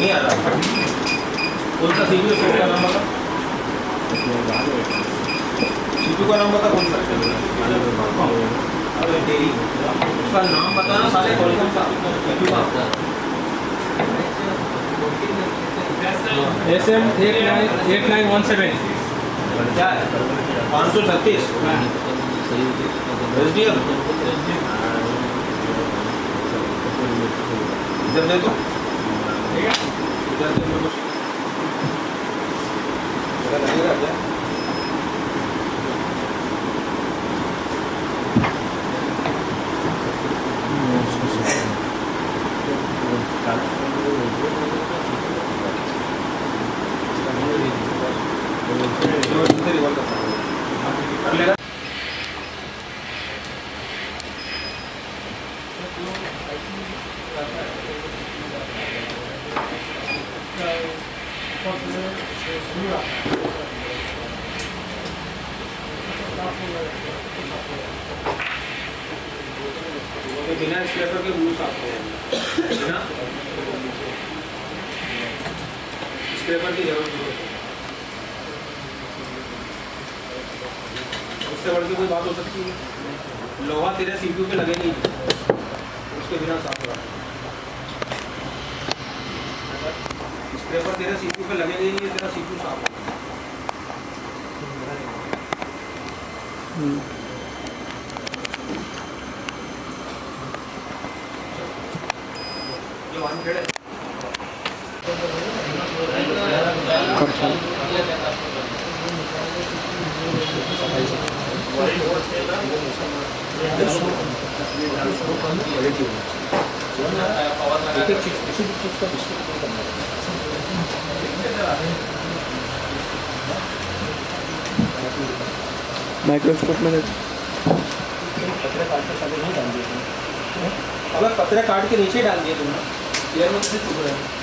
नहीं आ रहा कौन सा सीपीयू का नाम बता सीपीयू का नाम बता कौन सा अरे तेरी उसका नाम बताना साले कौन सा सीपीयू का SM8917 क्या है 536 SDM इधर दे दो ठीक है इधर दे दो जरा लगेगा क्या बिना स्क्रैपर के रूल्स आते हैं बिना स्क्रैपर की जरूरत नहीं है उससे बढ़ के कोई बात हो सकती है लोहा तेरे सीपीयू पे लगे नहीं उसके बिना साफ होगा स्क्रैपर तेरे सीपीयू पे लगे नहीं तेरा सीपीयू साफ होगा माइक्रोस्कोप में अगर पतरे काट के नीचे डाल दिए तुमने एयर में से चुभ रहे हैं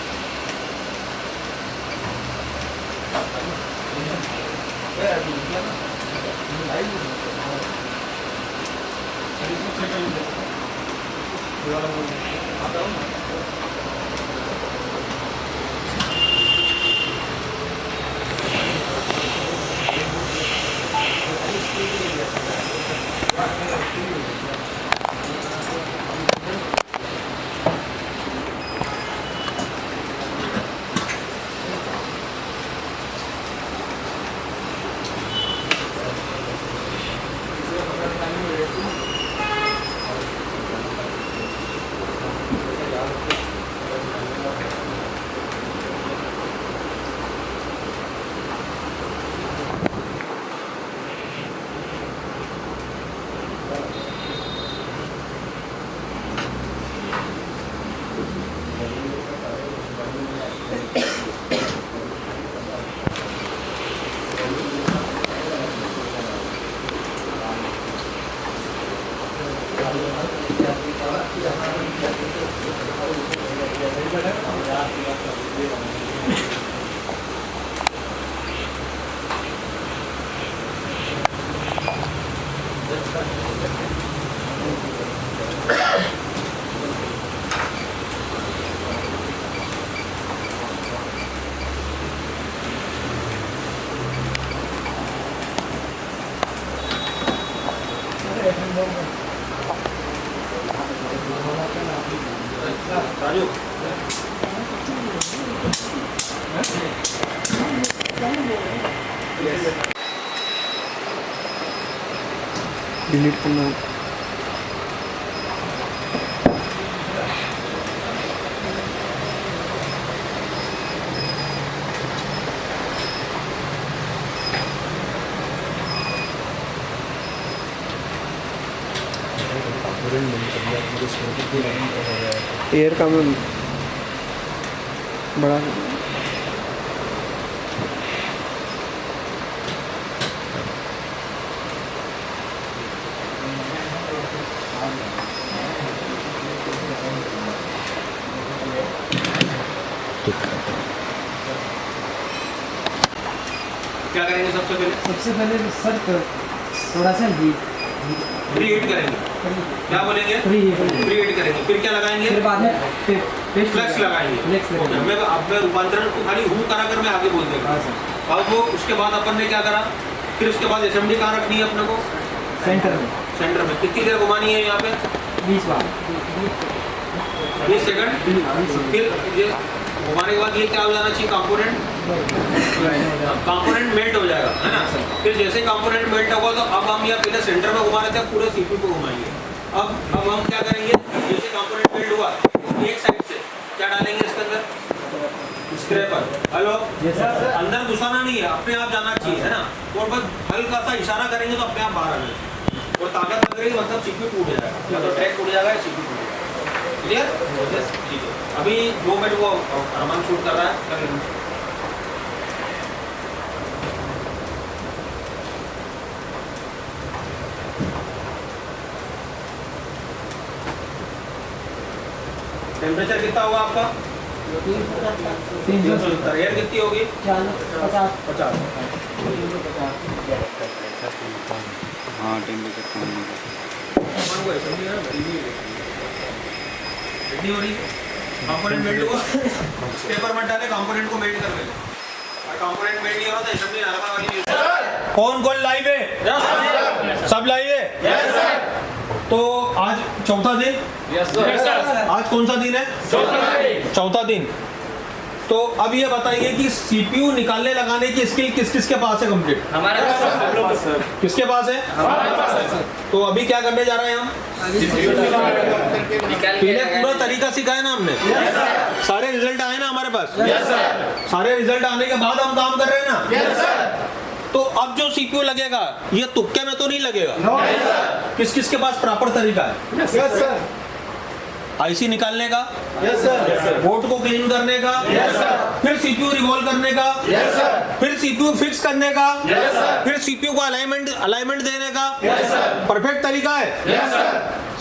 राजू डिलीट करना है। एयर का मैं बड़ा क्या करेंगे सबसे पहले सर थोड़ा सा प्रीहीट करेंगे। क्या बोलेंगे? प्रीहीट करेंगे। फिर क्या लगाएंगे? फिर बाद में फ्लेक्स लगाएंगे। ओके, मैं अब मैं रूपांतरण को खाली हूँ करा कर मैं आगे बोल देगा। अब वो उसके बाद अपन ने क्या करा, फिर उसके बाद असेंबली कहाँ रखनी है अपने को? सेंटर में कितनी देर घुमानी है यहाँ पे? 20 बार 20 सेकंड। फिर ये घुमाने के बाद ये क्या हो जाना चाहिए? कंपोनेंट मेल्ट हो जाएगा, है ना? फिर जैसे कंपोनेंट मेल्ट होगा तो अब हम यहाँ पहले सेंटर में घुमा रहे थे, पूरे सीपीयू को घुमाएंगे। अब हम क्या करेंगे, जैसे कंपोनेंट मेल्ट हुआ एक साइड से क्या डालेंगे इसके अंदर? स्क्रैपर। हेलो, अंदर घुसाना नहीं है, अपने आप जाना चाहिए, है ना? और बस हल्का सा इशारा करेंगे तो अपने आप बाहर आ जाएगा। और ताकत लग रही मतलब सीपीयू टूट जाएगा, या तो ट्रैक टूट जाएगा या सीपीयू टूट जाएगा। क्लियर? ठीक है। अभी 2 मिनट वो अरमान शूट कर रहा है। टेम्परेचर कितना होगा आपका? 370। एयर कितनी होगी? 50। हाँ टेम्परेचर कम नहीं हो रही। कंपोनेंट मेल्ट हुआ, पेपर मत डाले, कंपोनेंट को मेल्ट कर लेते। और कंपोनेंट मेल्ट नहीं हो रहा तो असेंबली नाराबाद वाली नहीं होती। कौन लाइव है? सब लाइव है? तो आज चौथा दिन। आज कौन सा दिन है? चौथा दिन। तो अब ये बताइए कि सीपीयू निकालने लगाने की स्किल किस किस के पास है कंप्लीट? हमारे पास। किसके पास है? हमारे पास। तो अभी क्या करने जा रहे हैं हम? पहले पूरा तरीका सिखाया ना हमने। सारे रिजल्ट आए ना हमारे पास? सारे रिजल्ट आने के बाद हम काम कर रहे हैं ना? तो अब जो सीपीयू लगेगा ये तुक्के में तो नहीं लगेगा। किस किस के पास प्रॉपर तरीका है? आईसी निकालने का, बोर्ड को क्लीन करने का, फिर सीपीयू रिवॉल्व करने का, फिर सीपीयू फिक्स करने का, फिर सीपीयू को अलाइनमेंट देने का। परफेक्ट तरीका है।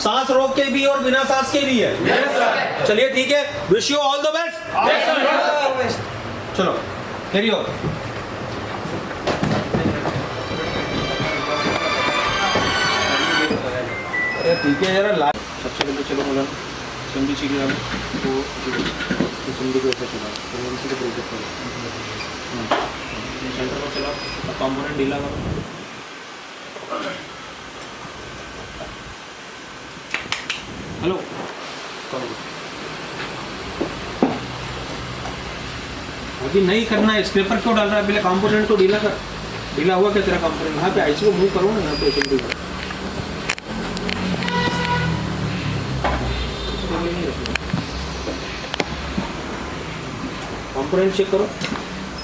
सांस रोक के भी और बिना सांस के भी है। चलिए ठीक है, wish you all the best. चलो कैरी ऑन। ठीक है जरा सबसे पहले चलो मगर असेंबली सीखना है तो असेंबली को ऐसे चला तो मैं इसी को प्रोजेक्ट करूँ सेंटर में चला और कंपोनेंट ढीला करो। हेलो अभी नहीं करना है, स्क्रैपर क्यों डाल रहा है? पहले कंपोनेंट को ढीला कर। ढीला हुआ क्या तेरा कंपोनेंट? यहाँ पे आईसी को मूव करो ना, यहाँ पे असेंबली को। कंपोनेंट चेक करो,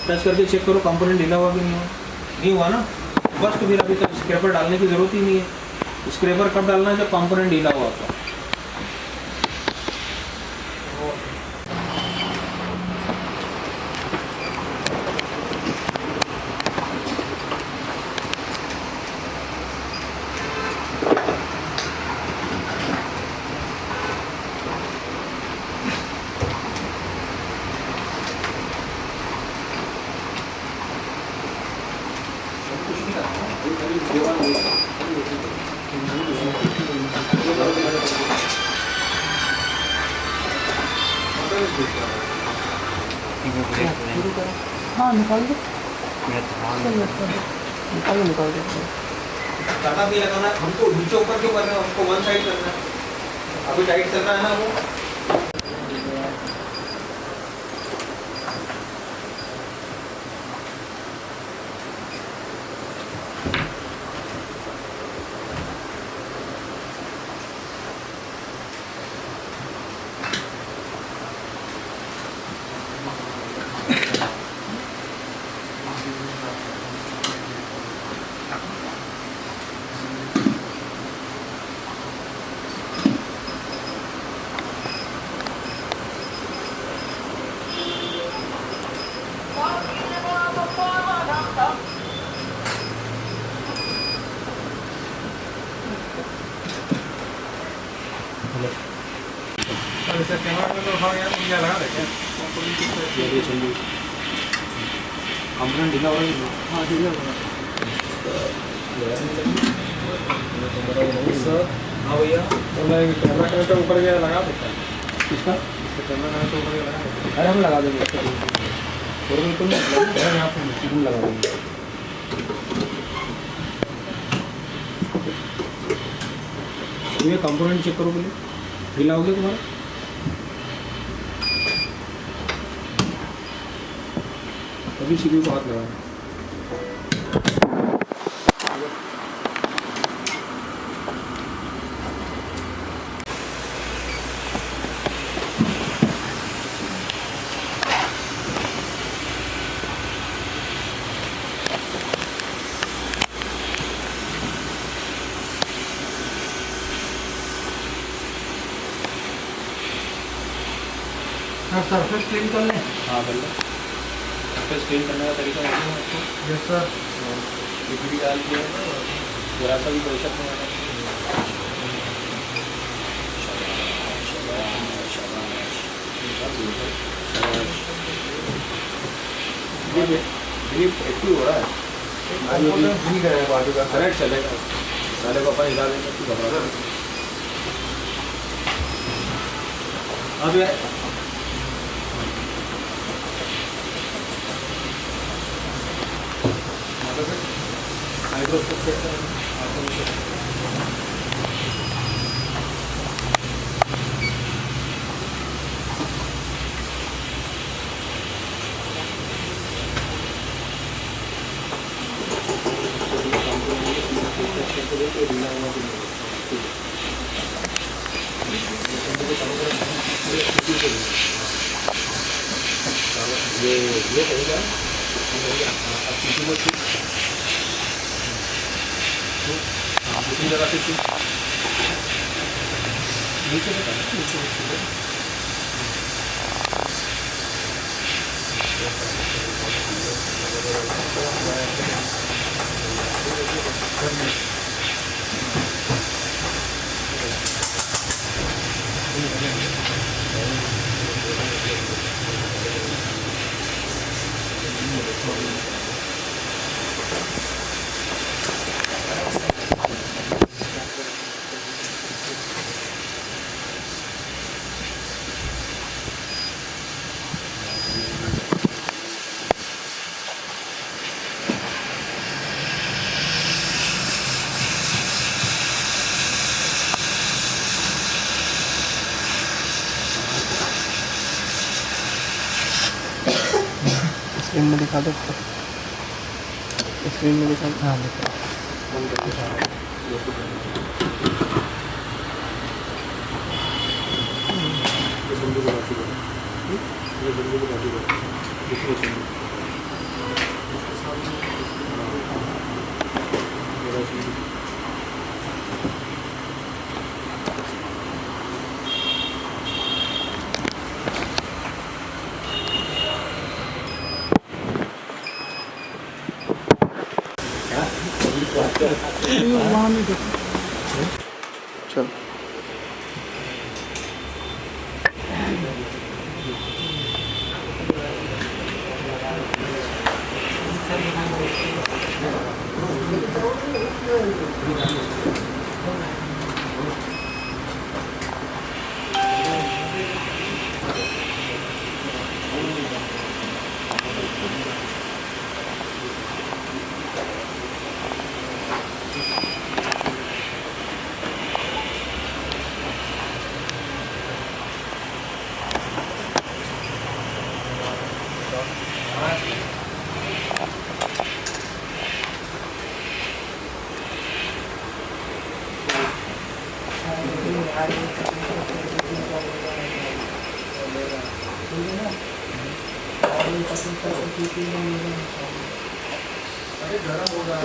टच करके चेक करो कंपोनेंट ढीला हुआ कि नहीं हुआ ना? बस तो फिर अभी तक स्क्रैपर डालने की जरूरत ही नहीं है। स्क्रैपर कब डालना है? जब कंपोनेंट ढीला हुआ होता है। हाँ निकाल दो। निकाल दो। ज्यादा भी लगाना है हमको, नीचे ऊपर क्यों कर रहे हो? हमको वन साइड करना है। अभी टाइट चल रहा है ना वो। कंप्लेंट दिला और हाँ ठीक है हाँ भैया तो मैं कैमरा कनेक्टर ऊपर गया लगा देता है किसका कैमरा कनेक्टर ऊपर गया लगा अरे हम लगा देंगे और बिल्कुल यहाँ पे सीधू लगा देंगे ये कंपोनेंट चेक करो बोले ढीला हो गया तुम्हारा अभी सीपीयू को हाथ लगा सरफेस क्लीन कर लें हाँ कर लो इसका स्क्रीन करने का तरीका मालूम है आपको यस सर लिक्विड डाल के जरा सा भी प्रेशर नहीं आना चाहिए ड्रिप एक्टिव हो रहा है ठीक है बाजू का करेक्ट चलेगा साले पापा हिला देंगे तू घबरा अब ये हाइड्रोस्कोप चेक ये कहेगा दूसरी जगह से नीचे स्क्रीन में दिखा दो स्क्रीन में दिखा दो हाँ देखो वहाँ नहीं देखो चल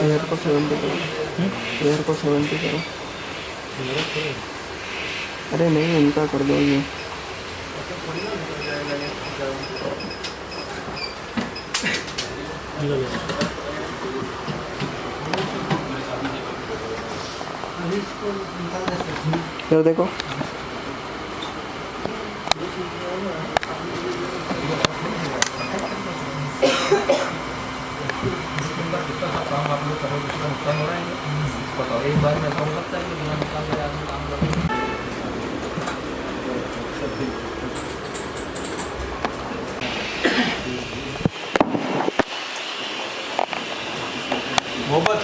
एयर को 70 करो एयर को 70 करो अरे नहीं इनका कर दो ये इधर देखो एक बार मैं कहूँगा तक कि दिमाग काम में आदमी काम करो। मोहब्बत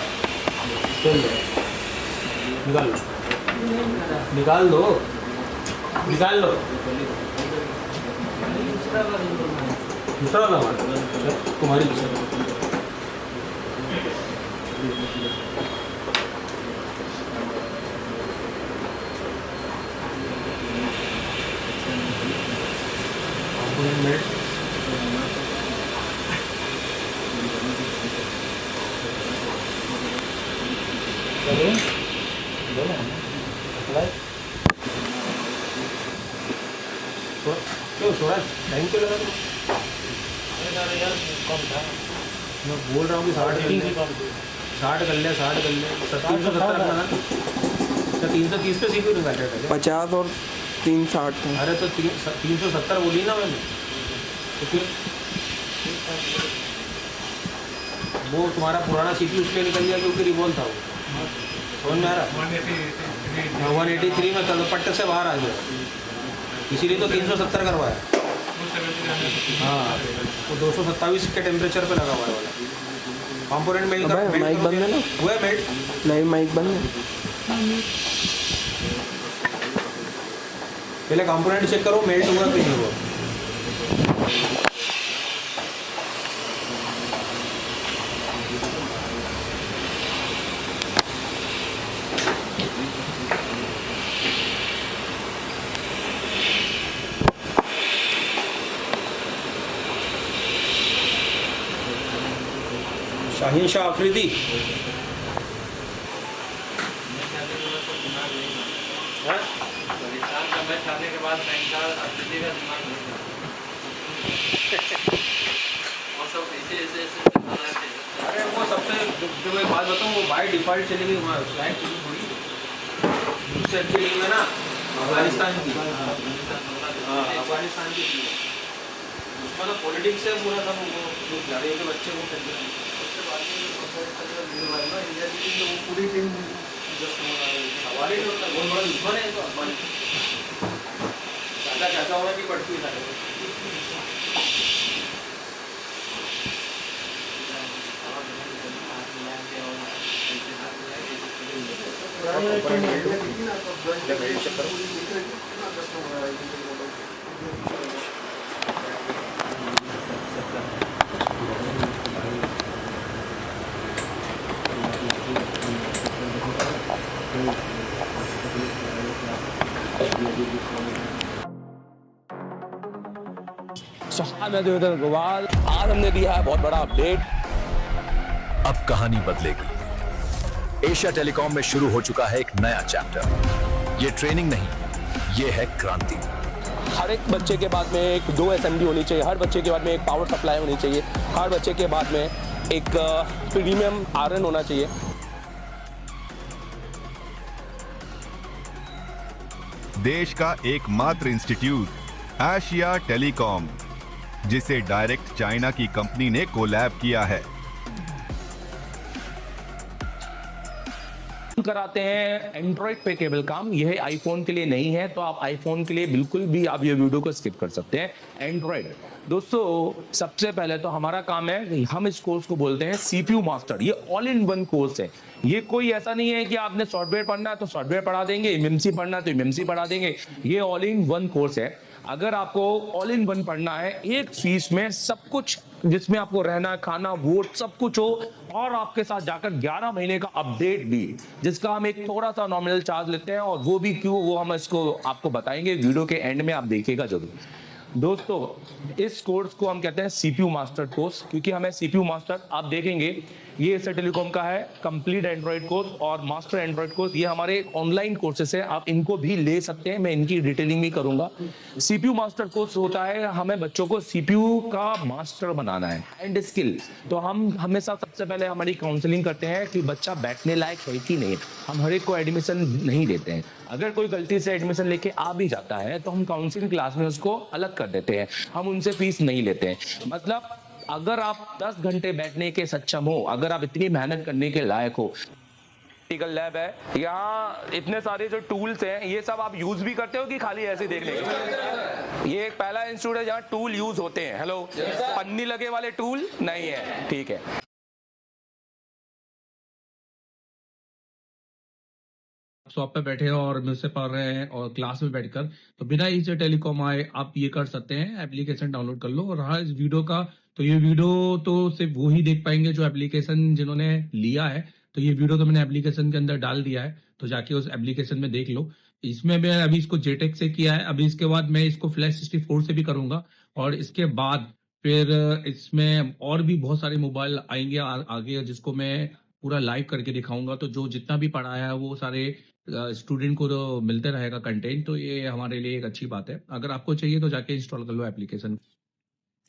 निकाल लो, निकाल दो, निकाल लो। दूसरा वाला तुम्हारी क्यों थोड़ा टाइम क्यों लगा? मैं बोल रहा हूँ कि 60 कर ले, 60 कर ले, 60 कर ले, 370 रखना ना। अच्छा 330 पे सीपीयू इन्वर्टेड है क्या? 50 और 360 है। अरे तो 370 बोली ना मैंने, तो फिर वो तुम्हारा पुराना सीपीयू उसके निकल गया क्योंकि रिवॉल्व था वो, समझ में आ रहा? 183 में चलो पट्टे से बाहर आ गया, इसीलिए तो 370 करवाया। हाँ वो 227 के टेम्परेचर पे लगा हुआ है वाला कंपोनेंट। मेल कर, अबे, माइक बंद है ना? हुआ है मेल्ट? नहीं माइक बंद है। पहले कंपोनेंट चेक करो मेल्ट हुआ कि नहीं हुआ। शाहीन शाह अफरीदी हाँ? खाने के बाद अरे वो सबसे जो मैं बात बताऊँ वो बाय डिफॉल्ट चली गई वहाँ फ्लाइट चली थोड़ी उससे अच्छी लीग है ना अफगानिस्तान की। हाँ अफगानिस्तान की थी उसमें तो पॉलिटिक्स से पूरा सब वो जो खिलाड़ियों के बच्चे वो खेल रहे हैं। उसके बाद में इंडिया की टीम वो पूरी टीम हमारी बहुत बड़ा दुश्मन है तो अफगान ज़्यादा कैसा होना की पड़ती है गोवाल आज हमने दिया है बहुत बड़ा अपडेट। अब कहानी बदलेगी। एशिया टेलीकॉम में शुरू हो चुका है एक नया चैप्टर। ये ट्रेनिंग नहीं, ये है क्रांति। हर एक बच्चे के बाद में एक 2 असेंबली होनी चाहिए, हर बच्चे के बाद में एक पावर सप्लाई होनी चाहिए, हर बच्चे के बाद में एक प्रीमियम आयरन होना चाहिए। देश का एकमात्र इंस्टीट्यूट एशिया टेलीकॉम, जिसे डायरेक्ट चाइना की कंपनी ने कोलैब किया है। कराते हैं एंड्रॉइड पे केबल काम, यह आईफोन के लिए नहीं है, तो आप आईफोन के लिए बिल्कुल भी आप ये वीडियो को स्किप कर सकते हैं। एंड्रॉइड दोस्तों सबसे पहले तो हमारा काम है, हम इस कोर्स को बोलते हैं सीपीयू मास्टर। ये ऑल इन वन कोर्स है। ये कोई ऐसा नहीं है कि आपने सॉफ्टवेयर पढ़ना है तो सॉफ्टवेयर पढ़ा देंगे, एमएमसी पढ़ना है तो एमएमसी पढ़ा देंगे। ये ऑल इन वन कोर्स है। अगर आपको ऑल इन वन पढ़ना है, एक फीस में सब कुछ, जिसमें आपको रहना खाना वोट सब कुछ हो, और आपके साथ जाकर 11 महीने का अपडेट भी, जिसका हम एक थोड़ा सा नॉमिनल चार्ज लेते हैं, और वो भी क्यों, वो हम इसको आपको बताएंगे वीडियो के एंड में, आप देखिएगा जरूर। दोस्तों इस कोर्स को हम कहते हैं सीपीयू मास्टर कोर्स, क्योंकि हमें सीपीयू मास्टर, आप देखेंगे ये एशिया टेलीकॉम का है कंप्लीट एंड्रॉइड कोर्स और मास्टर एंड्रॉइड कोर्स। ये हमारे ऑनलाइन कोर्सेस है, आप इनको भी ले सकते हैं, मैं इनकी डिटेलिंग भी करूंगा। सीपीयू मास्टर कोर्स होता है, हमें बच्चों को सीपीयू का मास्टर बनाना है, हैंड स्किल। तो हम हमेशा सबसे पहले हमारी काउंसलिंग करते हैं कि बच्चा बैठने लायक है कि नहीं। हम हर एक को एडमिशन नहीं देते हैं, अगर कोई गलती से एडमिशन लेके आ भी जाता है तो हम काउंसलिंग क्लास में उसको अलग कर देते हैं, हम उनसे फीस नहीं लेते हैं। मतलब अगर आप 10 घंटे बैठने के सक्षम हो, अगर आप इतनी मेहनत करने के लायक हो, प्रैक्टिकल लैब है। यहाँ इतने सारे जो टूल्स हैं ये सब आप यूज भी करते हो कि खाली ऐसे देखने के? ये एक पहला इंस्टीट्यूट है जहाँ टूल यूज होते हैं। हेलो, पन्नी लगे वाले टूल नहीं है, ठीक है। शॉप पे बैठे हैं और मुझसे पढ़ रहे हैं और क्लास में बैठकर, तो बिना एशिया टेलीकॉम आए आप ये कर सकते हैं, एप्लीकेशन डाउनलोड कर लो। और रहा इस वीडियो का, तो ये वीडियो तो सिर्फ वो ही देख पाएंगे जो एप्लीकेशन जिन्होंने लिया है। तो ये वीडियो तो मैंने एप्लीकेशन के अंदर डाल दिया है, तो जाके उस एप्लीकेशन में देख लो। इसमें मैं अभी इसको जेटेक से किया है, अभी इसके बाद मैं इसको फ्लैश 64 से भी करूंगा, और इसके बाद फिर इसमें और भी बहुत सारे मोबाइल आएंगे आगे, जिसको मैं पूरा लाइव करके दिखाऊंगा। तो जो जितना भी पढ़ाया है वो सारे स्टूडेंट को तो मिलते रहेगा कंटेंट, तो ये हमारे लिए एक अच्छी बात है। अगर आपको चाहिए तो जाके इंस्टॉल कर लो एप्लीकेशन।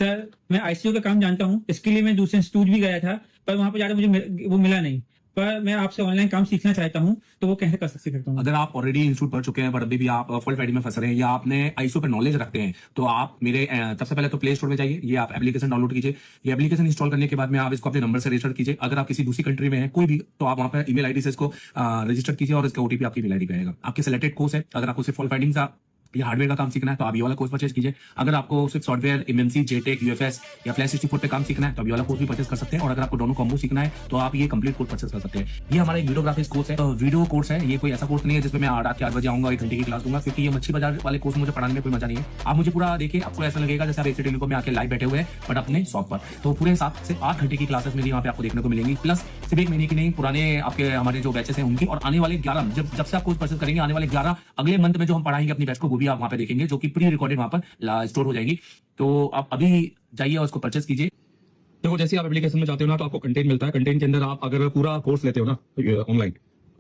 सर, मैं आईसीयू का काम जानता हूँ, इसके लिए मैं दूसरे इंस्टीट्यूट भी गया था, पर वहां पर जाकर मुझे वो मिला नहीं। पर मैं आपसे ऑनलाइन काम सीखना चाहता हूँ, तो वो कैसे कर सकता हूँ? अगर आप ऑलरेडी इंस्टीट्यूट पढ़ चुके हैं पर अभी भी आप फुल फाइड में फंस रहे हैं या आपने आईसीयू पर नॉलेज रखते हैं, तो आप मेरे सबसे पहले तो प्ले स्टोर में जाइए, ये आप एप्लीकेशन डाउनलोड कीजिए। ये एप्लीकेशन इंस्टॉल करने के बाद में आप इसको अपने नंबर से रजिस्टर कीजिए। अगर आप किसी दूसरी कंट्री में हैं कोई भी, तो आप वहां पर ईमेल आईडी से इसको रजिस्टर कीजिए और इसका ओटीपी आपकी ईमेल आईडी पे आएगा। आपके सिलेक्टेड कोर्स है, अगर आपको सिर्फ फुल फाइडिंग का या हार्डवेयर का काम सीखना है तो आप ये वाला कोर्स परचेज कीजिए। अगर आपको सिर्फ सॉफ्टवेयर, एमएमसी, जेटेक, यूएफएस या फ्लैश 64 पे काम सीखना है तो आप ये वाला कोर्स भी परचेज कर सकते हैं। और अगर आपको दोनों कॉम्बो सीखना है तो आप ये कंप्लीट कोर्स परचेज कर सकते हैं। ये हमारा एक वीडियोग्राफिक्स कोर्स है, वीडियो कोर्स है। ये कोई ऐसा कोर्स नहीं है जिसमें मैं रात के 8 बजे आऊंगा 1 घंटे की क्लास दूंगा, क्योंकि ये मच्छी बाजार वाले कोर्स मुझे पढ़ाने में कोई मजा नहीं है। आप मुझे पूरा देखिए, आपको ऐसा लगेगा जैसे आप एशिया टेलीकॉम में आके लाइव बैठे हुए हैं, बट अपने शॉप पर। तो पूरे 7 से 8 घंटे की क्लासेस मेरी यहाँ पे आपको देखने को मिलेंगी, प्लस सिर्फ 1 महीने की नहीं, पुराने आपके हमारे जो बैचेस हैं उनकी, और आने वाले 11 जब से आप कोर्स परचेज करेंगे, आने वाले 11 अगले मंथ में जो हम पढ़ाएंगे अपनी बैच को, वो भी आप वहाँ पे देखेंगे, जो कि प्री रिकॉर्डेड वहाँ पर स्टोर हो जाएगी। तो आप अभी जाइए और उसको परचेज कीजिए। देखो, जैसे आप एप्लीकेशन में जाते हो ना, तो आपको कंटेंट मिलता है। कंटेंट के अंदर आप अगर पूरा कोर्स लेते हो ना ऑनलाइन,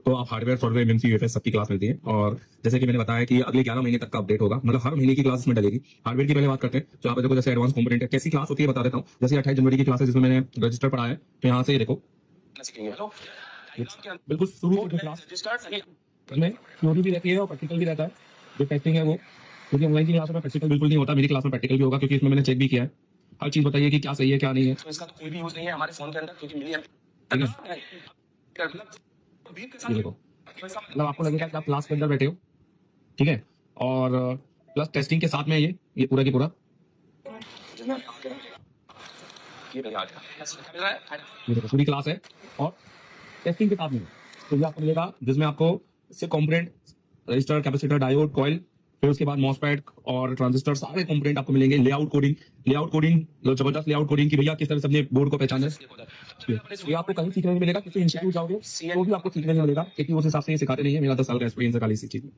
तो आप हार्डवेयर, सॉफ्टवेयर, एमएमसी, यूएफएस सबकी क्लास मिलती है। और जैसे कि मैंने बताया कि अगले 11 महीने तक का अपडेट होगा, मतलब हर महीने की क्लास इसमें डलेगी। हार्डवेयर की पहले बात करते हैं, तो आप देखो जैसे एडवांस कंपोनेंट है, कैसी क्लास होती है बता देता हूँ। जैसे 28 जनवरी की क्लास है जिसमें मैंने रजिस्टर पढ़ा है, तो यहाँ से ये देखो बिल्कुल शुरू से क्लास में थ्योरी भी रहती है और प्रैक्टिकल भी रहता है। जो टेस्टिंग है वो, क्योंकि ऑनलाइन की क्लास में प्रैक्टिकल बिल्कुल नहीं होता, मेरी क्लास में प्रैक्टिकल भी होगा, क्योंकि इसमें मैंने चेक भी किया है। हर चीज बताइए कि क्या सही है क्या नहीं है। तो इसका तो कोई भी यूज नहीं है हमारे फोन के अंदर, क्योंकि मिली है। ठीक है, ये देखो, मतलब आपको लगेगा कि आप क्लास के अंदर बैठे हो, ठीक है। और प्लस टेस्टिंग के साथ में ये पूरा की पूरा ये देखो पूरी क्लास है और टेस्टिंग के साथ में। तो ये आपको मिलेगा जिसमें आपको इससे component, register, capacitor, diode, coil, फिर उसके बाद मॉसफेट और ट्रांजिस्टर, सारे कंपोनेंट आपको मिलेंगे। लेआउट कोडिंग जबरदस्त लेआउट कोडिंग की भैया किस तरह से अपने बोर्ड को पहचाना है, ये आपको कहीं सीखने नहीं मिलेगा। किसी इंस्टीट्यूट जाओगे तो भी आपको सीखने नहीं मिलेगा, क्योंकि उस हिसाब से ये सिखाते नहीं है। मेरा 10 साल का एक्सपीरियंस है खाली इसी चीज में।